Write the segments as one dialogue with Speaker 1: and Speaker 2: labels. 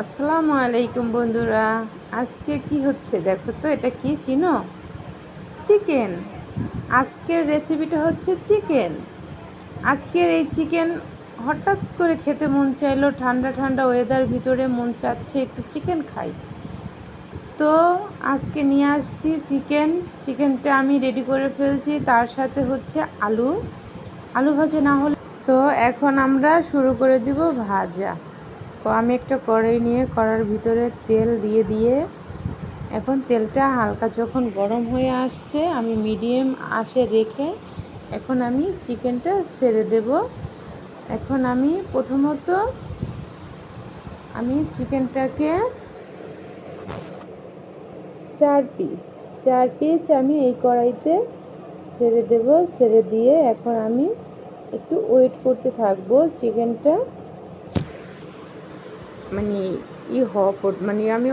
Speaker 1: আসসালামু আলাইকুম বন্ধুরা। আজকে কি হচ্ছে দেখো তো, এটা কি চিনো? চিকেন। আজকের রেসিপিটা হচ্ছে চিকেন। আজকের এই চিকেন হঠাৎ করে খেতে মন চাইলো, ঠান্ডা ঠান্ডা ওয়েদার ভিতরে মন চাচ্ছে একটু চিকেন খাই। তো আজকে নিয়ে আসছি চিকেন। চিকেনটা আমি রেডি করে ফেলছি, তার সাথে হচ্ছে আলু আলু ভাজা না হলে। তো এখন আমরা শুরু করে দিব ভাজা। আমি একটা কড়াই নিয়ে কড়ার ভিতরে তেল দিয়ে এখন তেলটা হালকা যখন গরম হয়ে আসছে, আমি মিডিয়াম আঁচে রেখে এখন আমি চিকেনটা ছেড়ে দেব। এখন আমি প্রথমত চিকেনটাকে চার পিস আমি এই কড়াইতে ছেড়ে দেব। ছেড়ে দিয়ে এখন আমি একটু ওয়েট করতে থাকবো চিকেনটা মানে আমি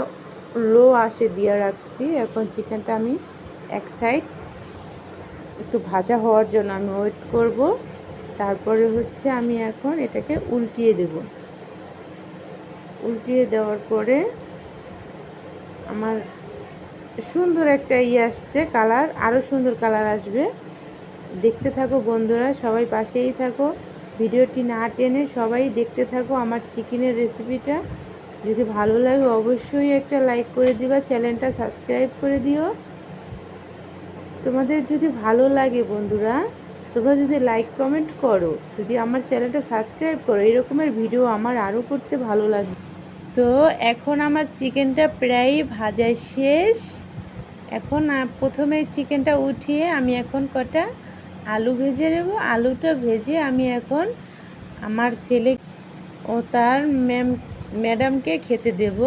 Speaker 1: লো আঁচে দিয়ে রাখছি। এখন চিকেনটা আমি এক সাইড একটু ভাজা হওয়ার জন্য আমি ওয়েট করব। তারপরে হচ্ছে আমি এখন এটাকে উল্টিয়ে দেব। উল্টিয়ে দেওয়ার পরে আমার সুন্দর একটা আসছে কালার, আরও সুন্দর কালার আসবে। দেখতে থাকো বন্ধুরা, সবাই পাশেই থাকো, ভিডিওটি না টেনে সবাই দেখতে থাকো আমার চিকেনের রেসিপিটা। যদি ভালো লাগে অবশ্যই একটা লাইক করে দিবা, চ্যানেলটা সাবস্ক্রাইব করে দিও। তোমাদের যদি ভালো লাগে বন্ধুরা, তোমরা যদি লাইক কমেন্ট করো, যদি আমার চ্যানেলটা সাবস্ক্রাইব করো, এরকমের ভিডিও আমার আরও করতে ভালো লাগবে। তো এখন আমার চিকেনটা প্রায় ভাজা শেষ। এখন প্রথমে চিকেনটা উঠিয়ে আমি এখন কটা আলু ভেজে নেব। আলুটা ভেজে আমি এখন আমার ছেলে ও তার ম্যাডামকে খেতে দেব।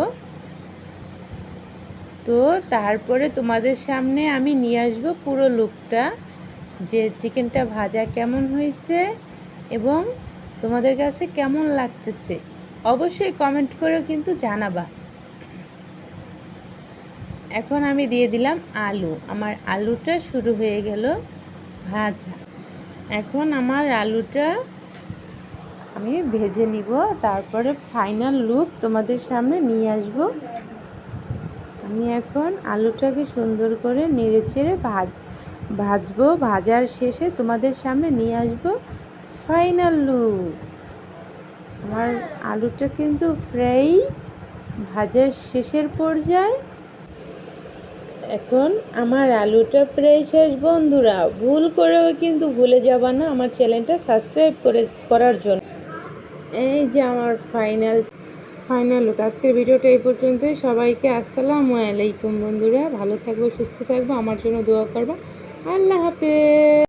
Speaker 1: তো তারপরে তোমাদের সামনে আমি নিয়ে আসবো পুরো লুকটা, যে চিকেনটা ভাজা কেমন হয়েছে এবং তোমাদের কাছে কেমন লাগতেছে অবশ্যই কমেন্ট করেও কিন্তু জানাবা। এখন আমি দিয়ে দিলাম আলু। আমার আলুটা শুরু হয়ে গেল ভাজা। এখন আমার আলুটা আমি ভেজে নিব, তারপরে ফাইনাল লুক তোমাদের সামনে নিয়ে আসব। আমি এখন আলুটাকে সুন্দর করে নেড়ে চেড়ে ভাজবো। ভাজার শেষে তোমাদের সামনে নিয়ে আসব ফাইনাল লুক। আমার আলুটা কিন্তু প্রায় ভাজার শেষের পর্যায়ে। এখন আমার আলুটা প্রায় শেষ বন্ধুরা। ভুল করেও কিন্তু ভুলে যাবা না আমার চ্যানেলটা সাবস্ক্রাইব করার জন্য। এই যে আমার ফাইনাল লুক। আজকের ভিডিওটা এই পর্যন্তই। সবাইকে আসসালামু আলাইকুম বন্ধুরা। ভালো থাকবো, সুস্থ থাকবো, আমার জন্য দোয়া করবা। আল্লাহ হাফেজ।